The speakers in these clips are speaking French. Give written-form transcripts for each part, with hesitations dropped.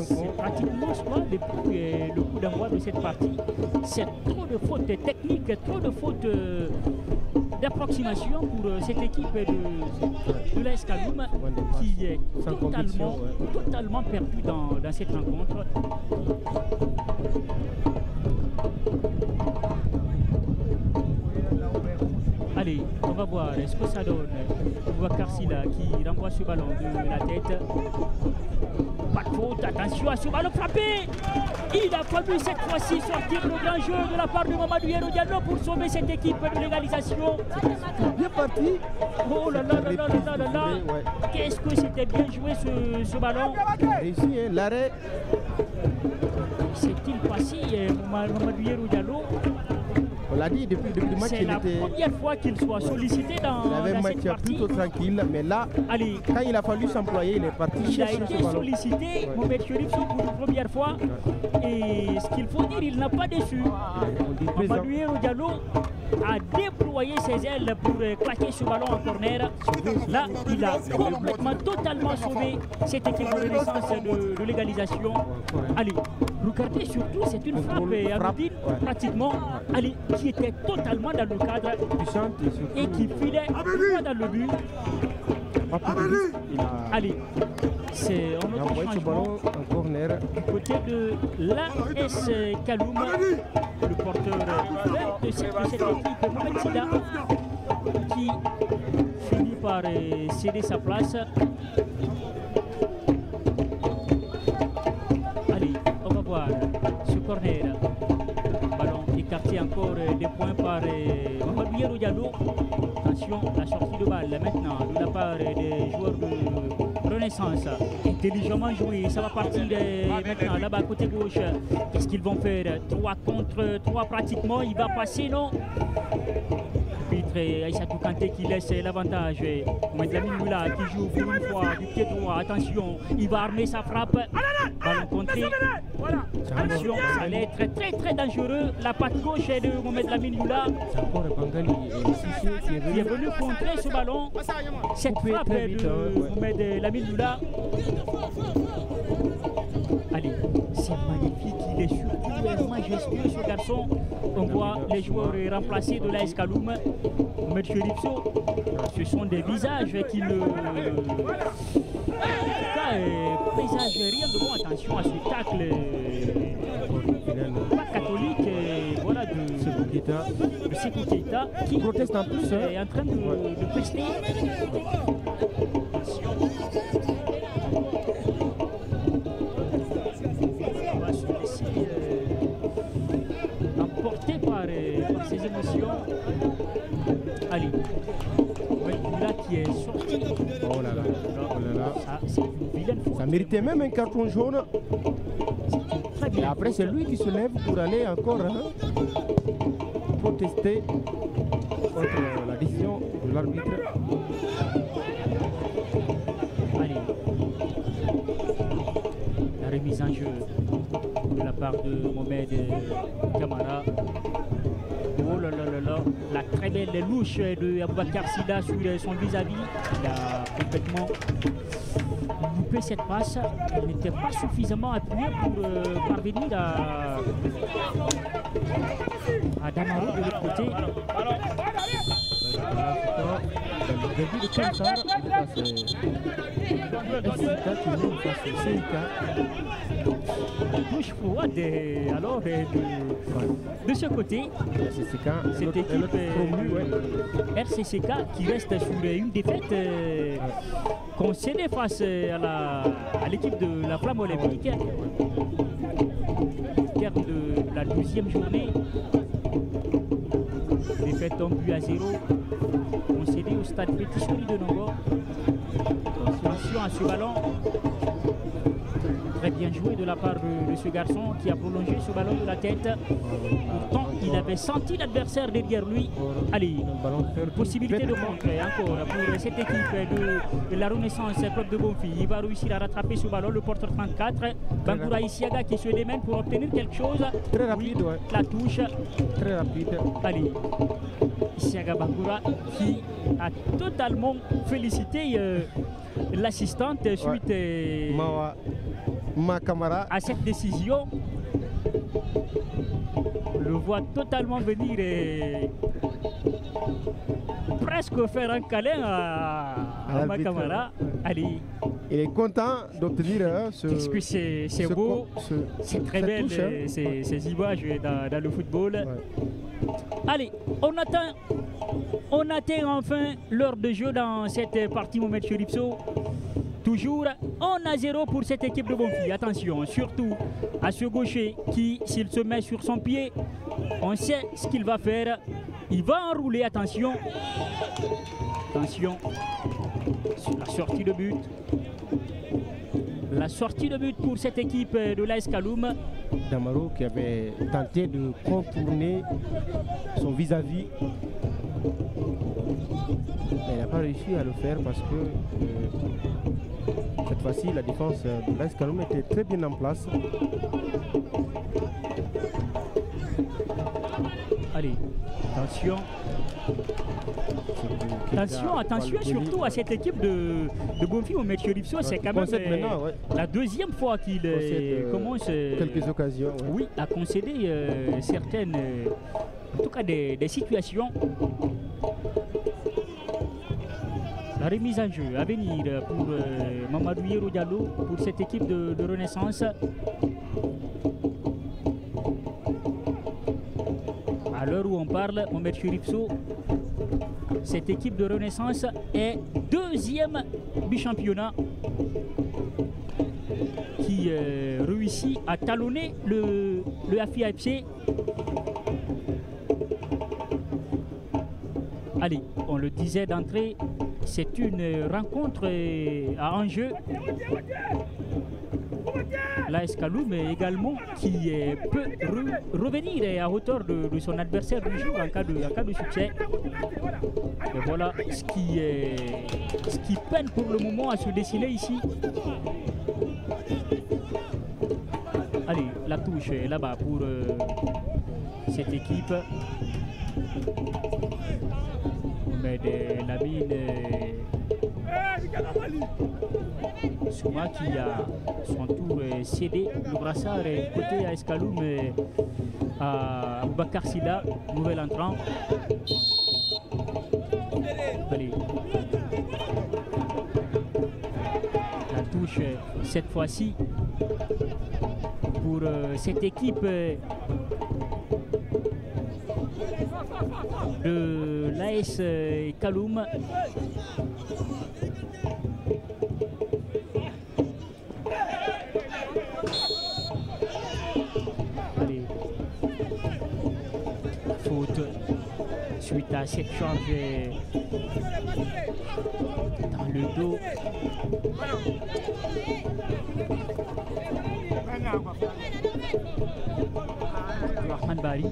C'est pratiquement soit depuis le coup d'envoi de cette partie. C'est trop de fautes techniques, trop de fautes d'approximation pour cette équipe de l'AS Kaloum qui est totalement perdue dans cette rencontre. Allez, on va voir ce que ça donne. On voit Karsila qui renvoie ce ballon de la tête. Pas de faute, attention à ce ballon frappé. Il a fallu cette fois-ci sortir le grand jeu de la part de Mamadou Yero Diallo pour sauver cette équipe de l'égalisation. Bien parti. Oh là là là là là là là. Qu'est-ce que c'était bien joué ce ballon. Réussi, l'arrêt. S'est-il passé Mamadou Yero Diallo? On l'a dit depuis le match, c'est la première fois qu'il soit sollicité dans cette partie. Il avait un match plutôt tranquille, mais là, quand il a fallu s'employer, il est parti chercher ce ballon. Il a été sollicité, Mohamed Cherif, pour la première fois. Et ce qu'il faut dire, il n'a pas déçu. Mamadou Yero Diallo a déployé ses ailes pour claquer ce ballon en corner. Là, il a complètement, totalement sauvé cette équipe de renaissance de l'égalisation. Allez, regardez surtout, c'est une frappe Amoudine, pratiquement, allez, qui était totalement dans le cadre et qui filait droit dans le but. Allez, c'est un autre changement en corner du côté de l'AS Kaloum, le porteur de cette équipe, Mohamed Sida, qui finit par céder sa place. Allez, on va voir ce corner. Ballon écarté encore des points par Mamadou Yero Diallo. Attention, la sortie de balle maintenant de la part des joueurs de Renaissance. Intelligemment joué, ça va partir maintenant là-bas côté gauche. Qu'est-ce qu'ils vont faire? 3 contre 3 pratiquement, il va passer, non? Aïssatou Kanté qui laisse l'avantage. Mohamed Lamine Moula qui joue pour une fois du pied droit. Attention, il va armer sa frappe. Ballon contré. Attention, ça allait être très dangereux. La patte gauche de Mohamed Lamine Moula qui est venu contrer ce ballon. Cette frappe de Mohamed Lamine Moula. Allez, c'est magnifique, il est surtout majestueux ce garçon. On voit les joueurs remplacés de l'AS Kaloum. Mohamed Cherifso, ce sont des visages qui ne... Visage rien de bon, attention à ce tacle pas catholique, voilà, de Sékou Keita qui proteste en plus, est en train de pester. Emporté par ses émotions. Allez, là qui est sorti. Oh là là, oh là là. Ça, c'est une vilaine faute. Ça méritait même un carton jaune. Et après, c'est lui qui se lève pour aller encore protester contre la décision de l'arbitre. Allez, la remise en jeu de la part de Mohamed Kamara. Oh là là là là, la très belle louche de Aboubakar Sida sur son vis-à-vis. Il a complètement loupé cette passe. Il n'était pas suffisamment appuyé pour parvenir à Damaro de l'autre côté. Le début de Kamsar, Bouche froide alors de ce côté, cette équipe RCCK qui reste sur une défaite concédée face à l'équipe de la Flamme Olympique. Au terme de la 12e journée, défaite 1-0 concédée au stade Petit Souri de Nongo. Attention à ce ballon. Très bien joué de la part de ce garçon qui a prolongé ce ballon de la tête. Pourtant, il avait senti l'adversaire derrière lui. Allez, possibilité de contrer encore pour cette équipe de la Renaissance Club de Bonfils. Il va réussir à rattraper ce ballon, le porteur 34. Bangoura Isiaga qui se démène pour obtenir quelque chose. Très rapide, oui, ouais. La touche. Très rapide. Allez, Isiaga Bangoura qui a totalement félicité l'assistante suite à cette décision. Le voit totalement venir et presque faire un câlin à Makamara. Allez. Il est content d'obtenir Qu'est-ce que c'est beau, c'est très belle ces images dans le football. Ouais. Allez, on atteint enfin l'heure de jeu dans cette partie Mohamed Cherif Sow. Toujours 1-0 pour cette équipe de Bonfi. Attention, surtout à ce gaucher qui, s'il se met sur son pied, on sait ce qu'il va faire. Il va enrouler, attention. Attention, la sortie de but. La sortie de but pour cette équipe de l'AS Kaloum. Damaro qui avait tenté de contourner son vis-à-vis. Mais il n'a pas réussi à le faire parce que cette fois-ci la défense de l'AS Kaloum était très bien en place. Allez, attention. Attention surtout à cette équipe de Bonfi au match Cherif Sow. C'est quand même la deuxième fois qu'il commence quelques occasions. Ouais. Oui, à concéder certaines, en tout cas des situations. La remise en jeu à venir pour Mamadou Yero Diallo pour cette équipe de Renaissance. À l'heure où on parle, Mohamed Cherif Sow, cette équipe de Renaissance est deuxième du championnat qui réussit à talonner le AFI-AFC. Allez, on le disait d'entrée, c'est une rencontre à enjeu. L'AS Kaloum également qui peut revenir à hauteur de son adversaire du jour en cas de succès. Et voilà ce qui peine pour le moment à se dessiner ici. Allez, la touche est là-bas pour cette équipe. Mais Lamine Souma qui a son tour cédé le brassard côté à Escaloum à Bakar Silla, nouvel entrant. Allez. La touche cette fois-ci pour cette équipe de l'AS Kaloum. Allez. Faute suite à cette charge dans le dos. Rahman Bari.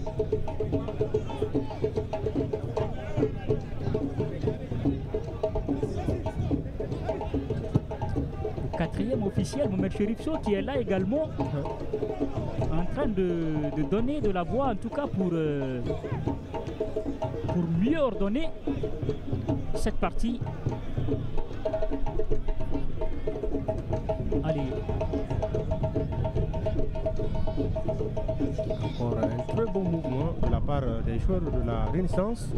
Le quatrième officiel, Mohamed Cherif Sow, qui est là également en train de donner de la voix, en tout cas pour mieux ordonner cette partie. Allez. Encore un très bon mouvement de la part des joueurs de la Renaissance.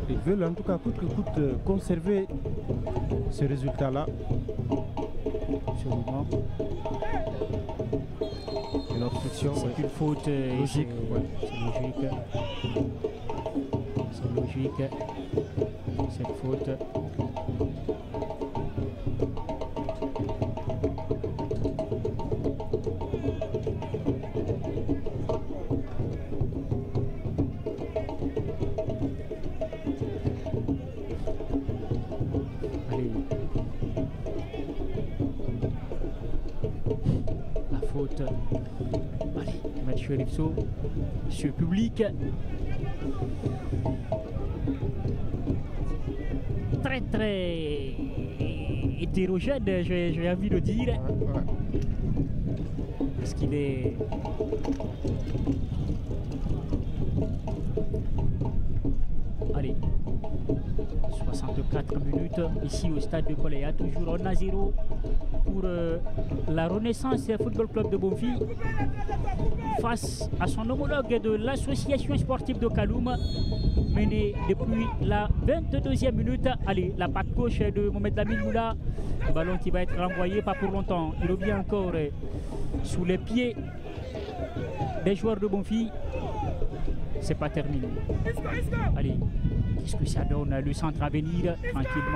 Ils veulent en tout cas coûte que coûte conserver ce résultat-là. Absolument. Une obstruction. C'est une faute logique. Ouais. C'est logique. C'est logique. Cette faute. Allez, Mathieu Cherif-Sow, ce public très très hétérogène, j'ai envie de dire, parce qu'il est allez, 64 minutes ici au stade de Koléa, toujours on a 0 pour la Renaissance Football Club de Bonfi face à son homologue de l'association sportive de Kaloum, mené depuis la 22e minute. Allez, la patte gauche de Mohamed Lamine Moula, ballon qui va être renvoyé pas pour longtemps, il revient encore sous les pieds des joueurs de Bonfi. C'est pas terminé. Allez, qu'est-ce que ça donne? Le centre à venir tranquillement.